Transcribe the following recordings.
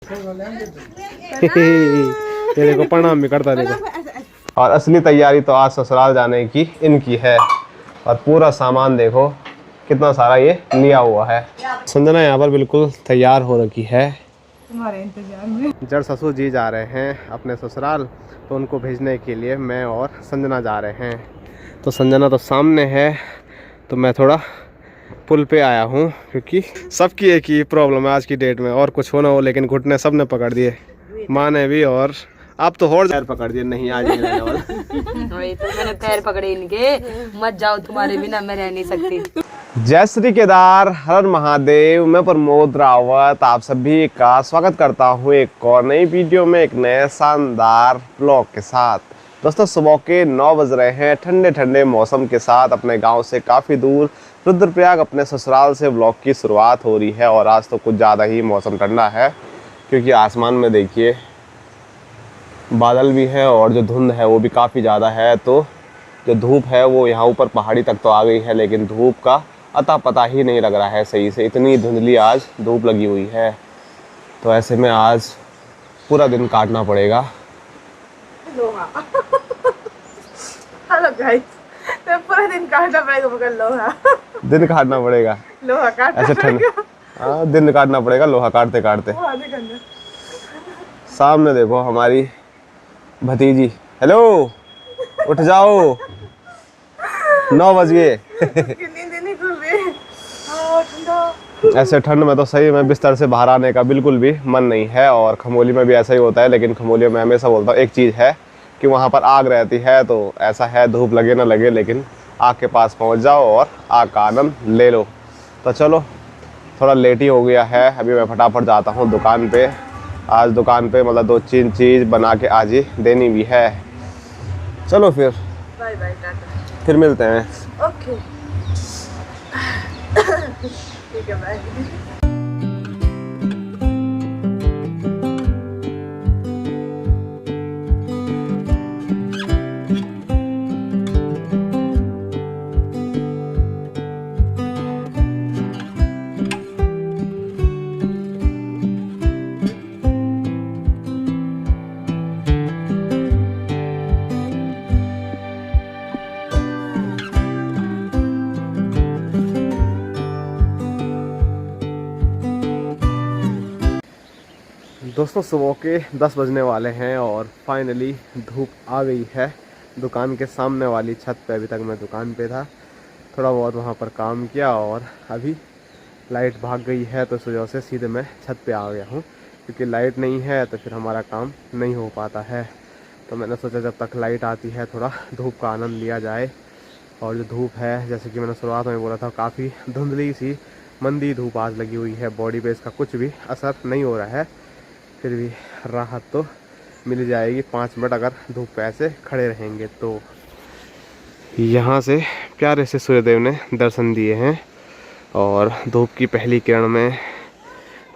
ये देखो प्रणाम भी करता देखो। और असली तैयारी तो आज ससुराल जाने की इनकी है। और पूरा सामान देखो कितना सारा ये लिया हुआ है। संजना यहाँ पर बिल्कुल तैयार हो रखी है तुम्हारे इंतजार में। जब ससुर जी जा रहे हैं अपने ससुराल, तो उनको भेजने के लिए मैं और संजना जा रहे हैं। तो संजना तो सामने है, तो मैं थोड़ा पुल पे आया हूँ, क्योंकि सबकी एक ही प्रॉब्लम है आज की डेट में, और कुछ हो ना हो लेकिन घुटने सब ने पकड़ दिए, माँ ने भी, और आप तो और पैर पकड़ दिए। नहीं आज नहीं रहने वाला। वही तो मैंने पैर पकड़े इनके, मत जाओ तुम्हारे बिना मैं रह नहीं सकती। जय श्री केदार, हर महादेव। मैं प्रमोद रावत आप सभी का स्वागत करता हूँ एक और नई वीडियो में, एक नए शानदार ब्लॉग के साथ। दोस्तों सुबह के 9 बज रहे हैं, ठंडे ठंडे मौसम के साथ अपने गांव से काफ़ी दूर रुद्रप्रयाग अपने ससुराल से ब्लॉग की शुरुआत हो रही है। और आज तो कुछ ज़्यादा ही मौसम ठंडा है, क्योंकि आसमान में देखिए बादल भी है और जो धुंध है वो भी काफ़ी ज़्यादा है। तो जो धूप है वो यहाँ ऊपर पहाड़ी तक तो आ गई है, लेकिन धूप का अता पता ही नहीं लग रहा है सही से, इतनी धुंधली आज धूप लगी हुई है। तो ऐसे में आज पूरा दिन काटना पड़ेगा। हेलो गाइस, तो पूरा दिन काटना पड़ेगा, मगर लोहा दिन काटना पड़ेगा, लोहा काटना ऐसे ठंड। हाँ दिन काटना पड़ेगा लोहा काटते काटते। सामने देखो हमारी भतीजी, हेलो उठ जाओ 9 बज गए। ऐसे ठंड में तो सही में बिस्तर से बाहर आने का बिल्कुल भी मन नहीं है। और खमोली में भी ऐसा ही होता है, लेकिन खमोली में हमेशा बोलता हूँ एक चीज़ है कि वहाँ पर आग रहती है। तो ऐसा है धूप लगे ना लगे, लेकिन आग के पास पहुँच जाओ और आग का आनंद ले लो। तो चलो थोड़ा लेट ही हो गया है, अभी मैं फटाफट जाता हूँ दुकान पे। आज दुकान पे मतलब 2-3 चीज़ बना के आज ही देनी भी है। चलो फिर बाय बाय, टाटा, फिर मिलते हैं। ओके ठीक है, बाय। दोस्तों सुबह के 10 बजने वाले हैं और फाइनली धूप आ गई है। दुकान के सामने वाली छत पे, अभी तक मैं दुकान पे था, थोड़ा बहुत वहाँ पर काम किया और अभी लाइट भाग गई है, तो इस वजह से सीधे मैं छत पे आ गया हूँ। क्योंकि लाइट नहीं है तो फिर हमारा काम नहीं हो पाता है। तो मैंने सोचा जब तक लाइट आती है थोड़ा धूप का आनंद लिया जाए। और जो धूप है, जैसे कि मैंने शुरुआत में बोला था, काफ़ी धुंधली सी मंदी धूप आज लगी हुई है। बॉडी पे इसका कुछ भी असर नहीं हो रहा है, फिर भी राहत तो मिल जाएगी 5 मिनट अगर धूप पे ऐसे खड़े रहेंगे तो। यहाँ से प्यारे से सूर्यदेव ने दर्शन दिए हैं और धूप की पहली किरण में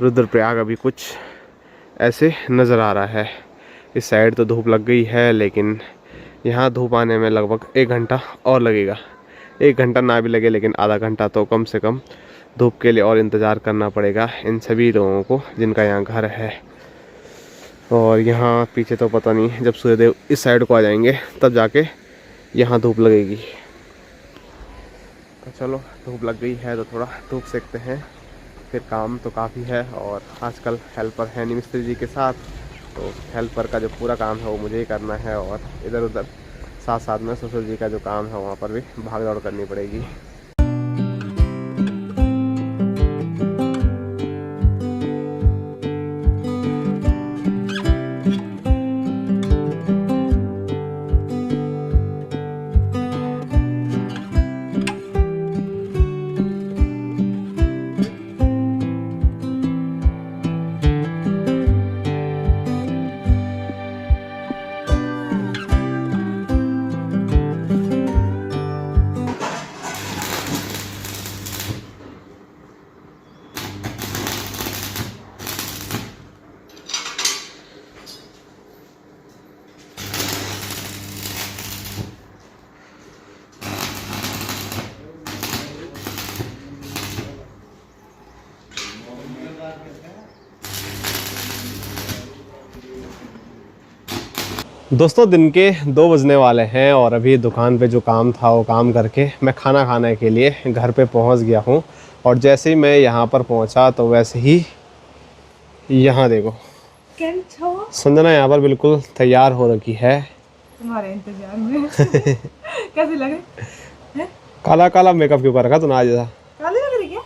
रुद्रप्रयाग अभी कुछ ऐसे नज़र आ रहा है। इस साइड तो धूप लग गई है, लेकिन यहाँ धूप आने में लगभग 1 घंटा और लगेगा। 1 घंटा ना भी लगे, लेकिन आधा घंटा तो कम से कम धूप के लिए और इंतज़ार करना पड़ेगा इन सभी लोगों को जिनका यहाँ घर है। और यहाँ पीछे तो पता नहीं, जब सूर्यदेव इस साइड को आ जाएंगे तब जाके यहाँ धूप लगेगी। तो चलो धूप लग गई है तो थोड़ा धूप सेकते हैं, फिर काम तो काफ़ी है। और आजकल हेल्पर है नहीं मिस्त्री जी के साथ, तो हेल्पर का जो पूरा काम है वो मुझे ही करना है। और इधर उधर साथ साथ में ससुर जी का जो काम है वहाँ पर भी भाग दौड़ करनी पड़ेगी। दोस्तों दिन के 2 बजने वाले हैं और अभी दुकान पे जो काम था वो काम करके मैं खाना खाने के लिए घर पे पहुंच गया हूं। और जैसे ही मैं यहां पर पहुंचा तो वैसे ही यहां देखो संजना यहां पर बिल्कुल तैयार हो रखी है तुम्हारे इंतजार में। कैसे लग रहे? काला काला मेकअप क्यों कर रखा तूने आज ऐसा? काले लग रही क्या?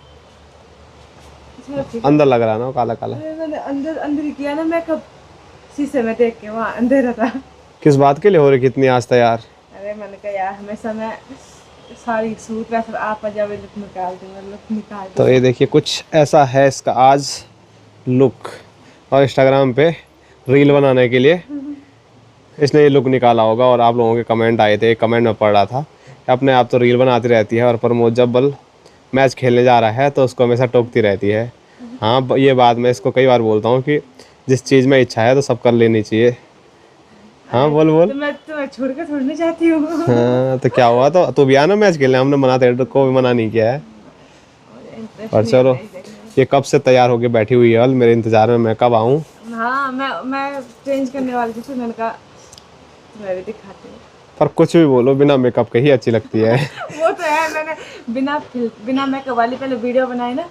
अच्छा, ठीक है। अंदर लग रहा है ना काला काला। अरे मैंने अंदर ही किया ना मेकअप, शीशे में देख के, वहाँ अंधेरा था। किस बात के लिए हो रही कितनी आज तैयार? अरे मैंने कहा यार हमेशा मैं साड़ी सूट या फिर आप जावे लुक निकाल दूँ। तो ये देखिए कुछ ऐसा है इसका आज लुक। और इंस्टाग्राम पे रील बनाने के लिए इसने ये लुक निकाला होगा। और आप लोगों के कमेंट आए थे, कमेंट में पढ़ रहा था कि अपने आप तो रील बनाती रहती है और प्रमोद जब बल मैच खेलने जा रहा है तो उसको हमेशा टोकती रहती है। हाँ ये बात मैं इसको कई बार बोलता हूँ कि जिस चीज़ में इच्छा है तो सब कर लेनी चाहिए। हाँ बोल बोल। तो मैं छोड़ कर छोड़ना चाहती हूँ। हाँ तो क्या हुआ, तो तू भी आना मैच खेलने, हमने मना तेरे को भी मना नहीं किया है। और चलो ये कब से तैयार होके बैठी हुई है मेरे इंतजार में, मैं कब आऊँ। हाँ मैं चेंज करने वाली थी, मैंने कहा मैं भी दिखाती हूँ। पर कुछ भी बोलो बिना मेकअप के ही अच्छी लगती है। वो तो है, मैंने बिना मेकअप वाली पहले वीडियो बनाई ना,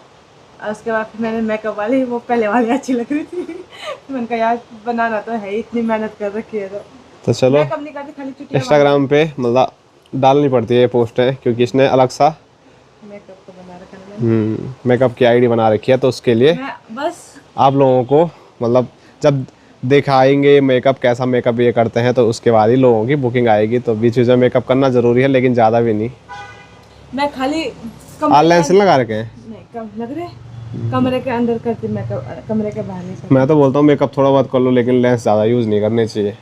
और उसके बाद फिर मैंने मेकअप वाली, वो पहले वाली अच्छी लग रही थी। तो मैंने कहा यार बनाना तो है, इतनी मेहनत कर रखी है तो चलो मेकअप नहीं करती, खाली चुटिया इंस्टाग्राम पे मतलब डालनी पड़ती है पोस्टें क्योंकि इसने अलग सा मेकअप तो बना रखा है मैंने। मेकअप की आईडी बना रखी है। तो उसके लिए मैं बस आप लोगों को मतलब जब दिखाएंगे मेकअप कैसा मेकअप ये करते हैं तो उसके बाद ही लोगों की बुकिंग आएगी। तो बीच बीच में मेकअप करना ज़रूरी है लेकिन ज़्यादा भी नहीं। मैं खाली ऑनलाइन से लगा रखे हैं, नहीं कम लग रहे, कमरे के अंदर करती मेकअप, कमरे के बाहर नहीं करती। मैं तो बोलता हूँ मेकअप थोड़ा बहुत कर लो लेकिन लेंस ज़्यादा यूज़ नहीं करने चाहिए।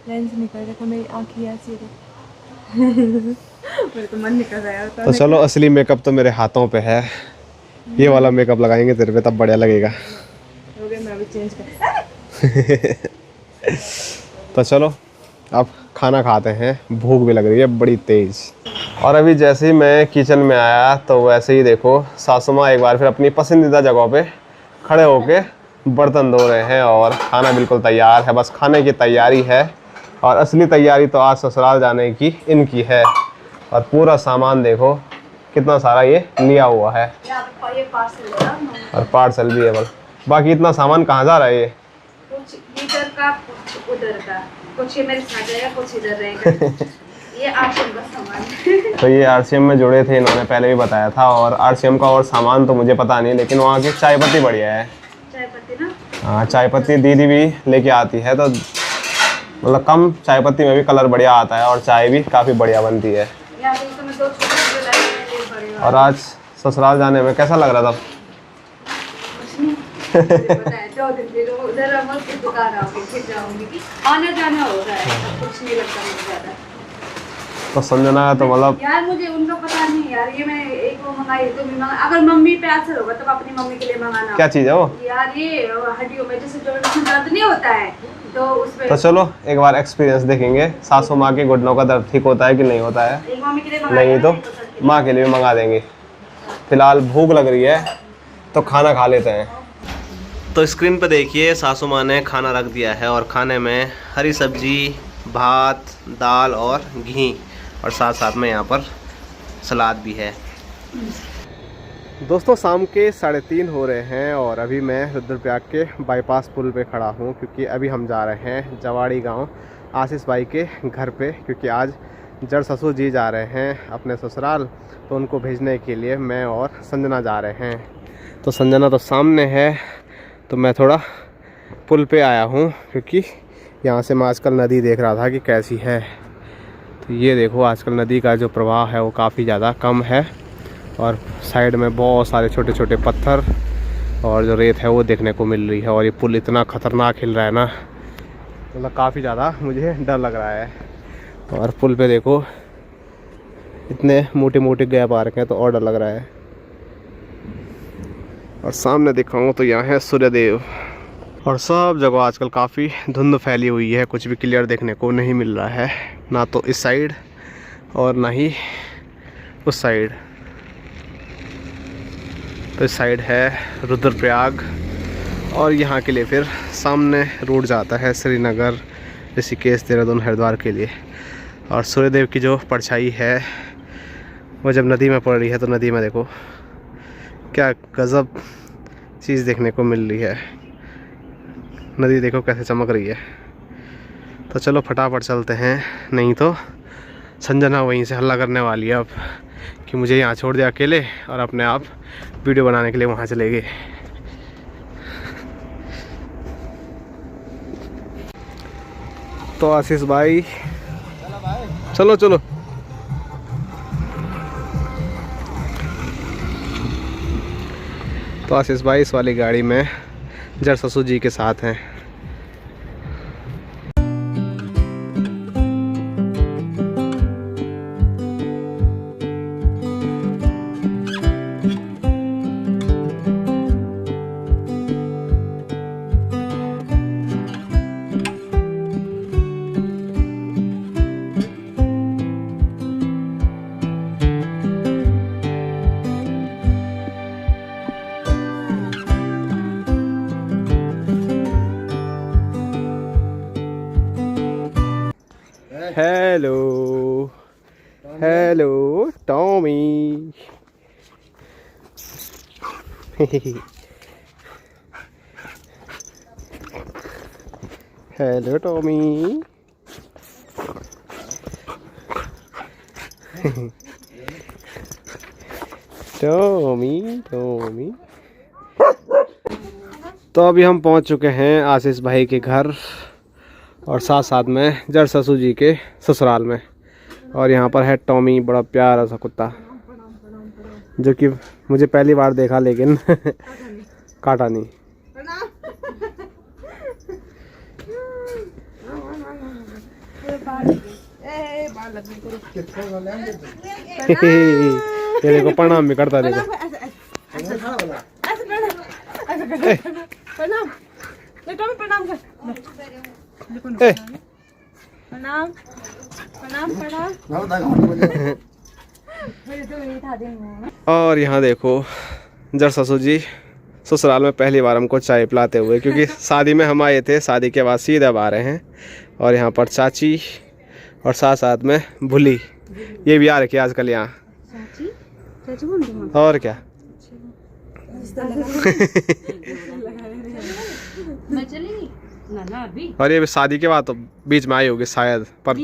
लेंस नहीं कर रहा, मेरी आँखें ऐसी है। मेरे तो मन नहीं कर रहा है। तो चलो असली मेकअप तो मेरे हाथों पे है। ये वाला मेकअप लगाएंगे तेरे पे तब बढ़िया लगेगा। हो गया, मैं भी चेंज कर। तो चलो अब खाना खाते हैं, भूख भी लग रही है बड़ी तेज़। और अभी जैसे ही मैं किचन में आया तो वैसे ही देखो सासू माँ एक बार फिर अपनी पसंदीदा जगह पे खड़े होके बर्तन धो रहे हैं और खाना बिल्कुल तैयार है, बस खाने की तैयारी है। और असली तैयारी तो आज ससुराल जाने की इनकी है। और पूरा सामान देखो कितना सारा ये लिया हुआ है और पार्सल भी है। बल बाकी इतना सामान कहाँ जा रहा है ये? कुछ इधर का कुछ उधर का, कुछ ये मेरे साथ रहेगा कुछ इधर रहेगा। ये आरसीएम का सामान। तो ये आरसीएम में जुड़े थे, इन्होंने पहले भी बताया था। और आरसीएम का और सामान तो मुझे पता नहीं लेकिन वहाँ की चाय पत्ती बढ़िया है। चाय पत्ती ना, हाँ चाय पत्ती दीदी भी लेके आती है तो मतलब कम चाय पत्ती में भी कलर बढ़िया आता है और चाय भी काफ़ी बढ़िया बनती है। यहाँ पे तो मैं 2 छोटे लाई हैं, ये बड़े और आज ससुराल जाने में कैसा लग रहा था? पता है 2 दिन फिर उधर अमल की दुकान आऊंगी, फिर जाऊंगी कि आना जाना हो रहा है, कुछ नहीं लगता मुझे ज़्यादा। तो संजना तो मतलब यार मुझे उनका पता नहीं यार, ये मैं एक वो मंगाई तो भी अगर मम्मी पे असर होगा तो अपनी मम्मी के लिए मंगाना। क्या चीज़ है वो? यार ये हड्डियों में जैसे जो दर्द नहीं होता है तो उसमें। तो चलो एक बार एक्सपीरियंस देखेंगे सासू माँ के घुटनों का दर्द ठीक होता है कि नहीं होता है। एक मम्मी के लिए नहीं तो माँ के लिए भी मंगा देंगे। फिलहाल भूख लग रही है तो खाना खा लेते हैं। तो स्क्रीन पे देखिए सासू माँ ने खाना रख दिया है और खाने में हरी सब्जी, भात, दाल और घी और साथ साथ में यहाँ पर सलाद भी है। दोस्तों शाम के 3:30 हो रहे हैं और अभी मैं रुद्रप्रयाग के बाईपास पुल पे खड़ा हूँ क्योंकि अभी हम जा रहे हैं जवाड़ी गांव आशीष भाई के घर पे क्योंकि आज जड़ ससुर जी जा रहे हैं अपने ससुराल। तो उनको भेजने के लिए मैं और संजना जा रहे हैं। तो संजना तो सामने है तो मैं थोड़ा पुल पे आया हूँ क्योंकि यहाँ से मैं आजकल नदी देख रहा था कि कैसी है। तो ये देखो आजकल नदी का जो प्रवाह है वो काफ़ी ज़्यादा कम है और साइड में बहुत सारे छोटे छोटे पत्थर और जो रेत है वो देखने को मिल रही है। और ये पुल इतना ख़तरनाक हिल रहा है ना, मतलब काफ़ी ज़्यादा मुझे डर लग रहा है। और पुल पे देखो इतने मोटे मोटे गैप आ रखे हैं तो और डर लग रहा है। और सामने दिखाऊँ तो यहाँ है सूर्यदेव। और सब जगह आजकल काफ़ी धुंध फैली हुई है, कुछ भी क्लियर देखने को नहीं मिल रहा है, ना तो इस साइड और ना ही उस साइड। तो इस साइड है रुद्रप्रयाग और यहाँ के लिए फिर सामने रोड जाता है श्रीनगर ऋषिकेश, देहरादून, हरिद्वार के लिए। और सूर्यदेव की जो परछाई है वो जब नदी में पड़ रही है तो नदी में देखो क्या गजब चीज़ देखने को मिल रही है। नदी देखो कैसे चमक रही है। तो चलो फटाफट चलते हैं, नहीं तो संजना वहीं से हल्ला करने वाली है अब कि मुझे यहाँ छोड़ दिया अकेले और अपने आप वीडियो बनाने के लिए वहाँ चले गए। तो आशीष भाई चलो चलो। तो आशीष भाई इस वाली गाड़ी में जड़ ससुर जी के साथ हैं। Hello hello Tommy. Hello Tommy. Tommy Tommy. तो अभी हम पहुंच चुके हैं आशीष भाई के घर और साथ साथ में जड़ ससुर जी के ससुराल में। और यहाँ पर है टॉमी, बड़ा प्यारा सा कुत्ता जो कि मुझे पहली बार देखा लेकिन काटा नहीं। ये देखो प्रणाम भी करता देखो। प्रणाम प्रणाम प्रणाम प्रणाम। और यहाँ देखो जड़ ससुर जी ससुराल में पहली बार हमको चाय पिलाते हुए, क्योंकि शादी में हम आए थे, शादी के बाद सीधे अब आ रहे हैं। और यहाँ पर चाची और साथ साथ में भूली, ये भी आ रखी आजकल यहाँ। और क्या और ये भी शादी के बाद तो बीच में आई होगी शायद, पर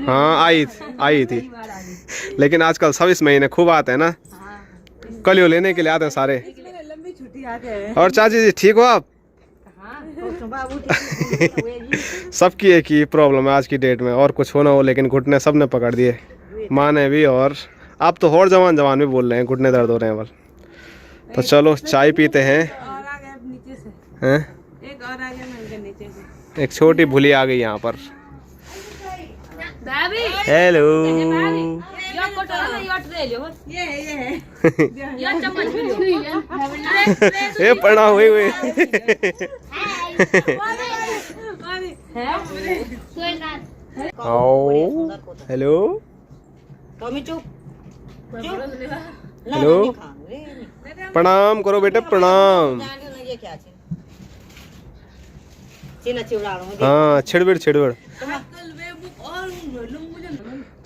हाँ आई थी। लेकिन आजकल 26 महीने खूब आते हैं ना, कलियो लेने के लिए आते हैं सारे। और चाची जी ठीक हो आप? सबकी एक ही प्रॉब्लम है आज की डेट में, और कुछ होना हो लेकिन घुटने सब ने पकड़ दिए, माँ ने भी, और आप तो और जवान भी बोल रहे हैं, घुटने दर्द हो रहे हैं बल। तो चलो चाय पीते हैं। एक छोटी भूली आ गई यहाँ पर। हेलो ये पढ़ा हुए हेलो हेलो प्रणाम करो बेटे, प्रणाम। हाँ छिड़बिड़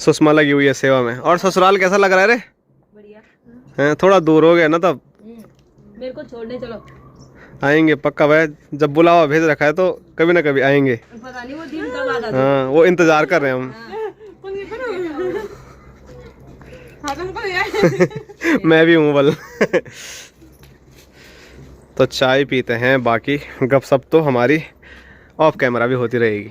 सुषमा लगी हुई है सेवा में। और ससुराल कैसा लग रहा है रे? बढ़िया। थोड़ा दूर हो गया ना, तब मेरे को छोड़ने चलो। आएंगे पक्का भाई, जब बुलावा भेज रखा है तो कभी ना कभी आएंगे। पता नहीं वो दिन कब आता है। हाँ वो इंतजार कर रहे हैं हम। मैं भी हूँ बल। तो चाय पीते हैं, बाकी गपशप तो हमारी ऑफ कैमरा भी होती रहेगी।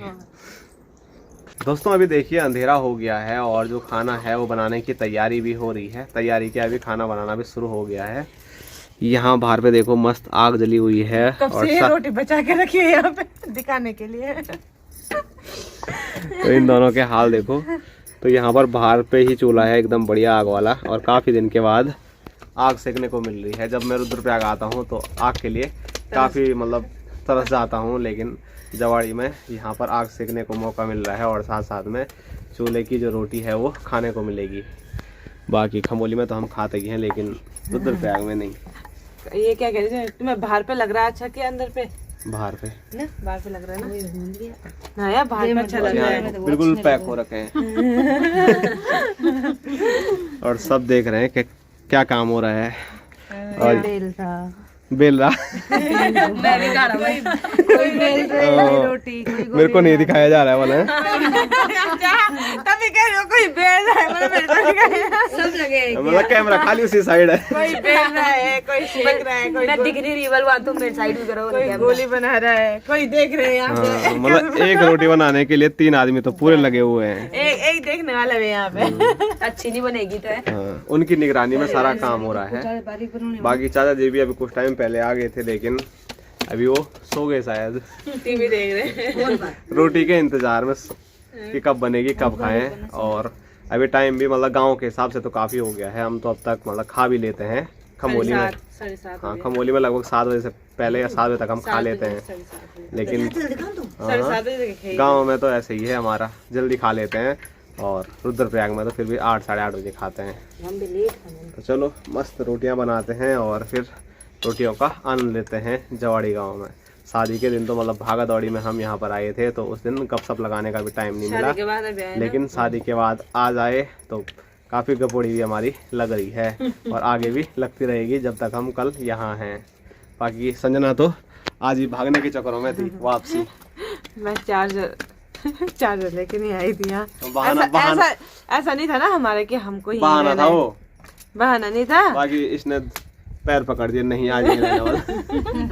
दोस्तों अभी देखिए अंधेरा हो गया है और जो खाना है वो बनाने की तैयारी भी हो रही है। तैयारी क्या, अभी खाना बनाना भी शुरू हो गया है। यहाँ बाहर पे देखो मस्त आग जली हुई है और रोटी बचा के रखी है यहाँ पे दिखाने के लिए। तो इन दोनों के हाल देखो। तो यहाँ पर बाहर पे ही चूल्हा है एकदम बढ़िया आग वाला, और काफ़ी दिन के बाद आग सेकने को मिल रही है। जब मैं रुद्रप्रयाग आता हूँ तो आग के लिए काफ़ी मतलब तरस जाता हूँ, लेकिन जवाड़ी में यहाँ पर आग सेकने को मौका मिल रहा है और साथ साथ में चूल्हे की जो रोटी है वो खाने को मिलेगी। बाकी खमोली में तो हम खाते ही हैं लेकिन रुद्रप्रयाग में नहीं। ये क्या कह रहे हैं, तुम्हें बाहर पे लग रहा है अच्छा कि अंदर पे? बाहर पे ना बाहर पे लग रहा है ना। हाँ यार बाहर में अच्छा लग रहा है। बिल्कुल पैक हो रखे हैं। और सब देख रहे हैं कि क्या काम हो रहा है। और बेल रहा मैं भी खा रहा हूँ। कोई बेल रही है रोटी, कोई मेरे को नहीं दिखाया जा रहा है वाला तभी कह रही हो कोई बेल रहा है, मतलब मेरे को दिखाया। सब लगे मतलब कैमरा खाली उसी साइड है। कोई बेल रहा है, कोई सेक रहा है, कोई मैं दिख नहीं रही बलवा, तुम मेरे साइड भी करो। कोई गोली बना रहा है, कोई देख रहे हैं यहाँ पे। हाँ, मतलब एक रोटी बनाने के लिए 3 आदमी तो पूरे लगे हुए हैं। एक देखने वाला भी यहाँ पे। अच्छी नहीं बनेगी तो है। हाँ, उनकी निगरानी में सारा काम हो रहा है। बाकी चाचा जी भी अभी कुछ टाइम पहले आ गए थे, लेकिन अभी वो सो गए शायद, टीवी देख रहे हैं। रोटी के इंतजार में कि कब बनेगी कब खाएं। और अभी टाइम भी मतलब गांव के हिसाब से तो काफी हो गया है। हम तो अब तक मतलब खा भी लेते हैं खमोली में। 7:30 हाँ, खमोली में लगभग 7 बजे से पहले या 7 बजे तक हम खा लेते हैं। लेकिन 7:30 बजे गाँव में तो ऐसे ही है हमारा, जल्दी खा लेते हैं। और रुद्रप्रयाग में तो फिर भी 8 साढ़े 8 बजे खाते हैं। तो चलो मस्त रोटियां बनाते हैं और फिर रोटियों का आनंद लेते हैं जवाड़ी गांव में। शादी के दिन तो मतलब भागा दौड़ी में हम यहाँ पर आए थे, तो उस दिन गपशप लगाने का भी टाइम नहीं मिला। के बाद अभी आए ना। लेकिन शादी के बाद आज आए तो काफ़ी गपोड़ी भी हमारी लग रही है और आगे भी लगती रहेगी जब तक हम कल यहाँ हैं। बाकी संजना तो आज ही भागने के चक्करों में थी वापसी। मैं चार्जर लेके नहीं आई थी यहाँ। बहाना ऐसा नहीं था ना हमारे कि हमको ही बहाना रहना था है। वो। बहाना नहीं था। बाकी इसने पैर पकड़ दिए, नहीं आज नहीं रहने वाला।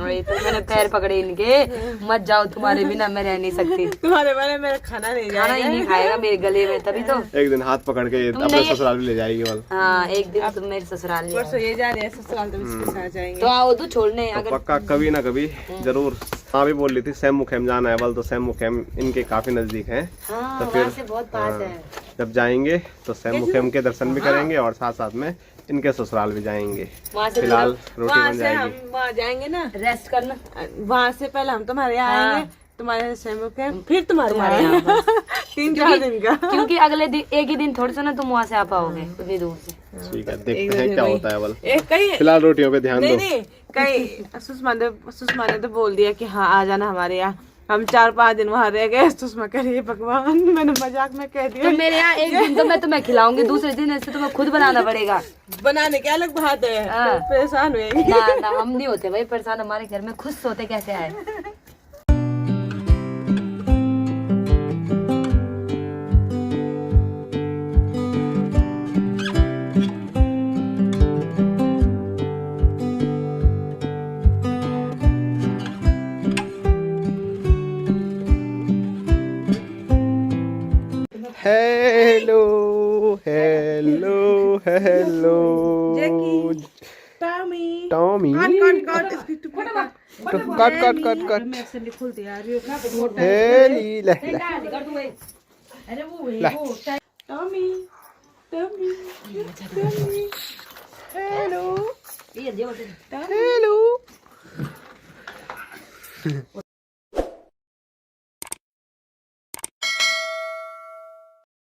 वही तो मैंने पैर पकड़े इनके, मत जाओ तुम्हारे बिना मैं रह नहीं सकती। तुम्हारे बारे मेरा खाना नहीं खाना ही नहीं खाएगा मेरे गले में, तभी तो। एक दिन हाथ पकड़ के अपने ससुराल भी ले जाएगी बोल। हाँ एक दिन तुम मेरे ससुराल ले परसों आओ। ये जा रहे हैं ससुराल, तो इसके साथ जाएंगे। तो आओ तो छोड़ने तो अगर पक्का कभी ना कभी जरूर। हाँ भी बोल रही थी सैम मुखेम जाना है बोल, तो सैम मुखेम इनके काफी नजदीक है। हाँ, तो वहाँ से बहुत पास है। जब जाएंगे तो सैम मुखेम के दर्शन भी करेंगे और साथ साथ में इनके ससुराल भी जाएंगे। वहाँ से फिलहाल रोटी वहाँ बन से हम जाएगी। वहाँ जाएंगे ना, रेस्ट करना वहाँ से पहले हम तुम्हारे यहाँ हाँ। आएंगे, तुम्हारे सेमो के, फिर तुम्हारे तुम्हारे यहाँ यहाँ बस। 3-4 दिन का। क्योंकि अगले दिन एक ही दिन थोड़ी सा ना तुम वहाँ से आ पाओगे उतनी दूर से। ठीक है, देखते हैं क्या होता है बोल। एक कहीं फिलहाल रोटियों पे ध्यान दो। नहीं कहीं सुषमा ने तो बोल दिया कि हाँ आ जाना हमारे यहाँ। हम 4-5 दिन वहाँ रह गए। सुषमा कह रही है भगवान, मैंने मजाक में कह दिया। तो मेरे यहाँ एक दिन तो मैं तुम्हें खिलाऊंगी, दूसरे दिन ऐसे तुम्हें खुद बनाना पड़ेगा। बनाने की अलग बात है, हाँ। तो परेशान हुएगी। ना ना हम नहीं होते भाई परेशान, हमारे घर में खुद सोते कैसे आए। Hello hello hello Tommy Tommy कट हेली ले टॉमी हेलो हेलो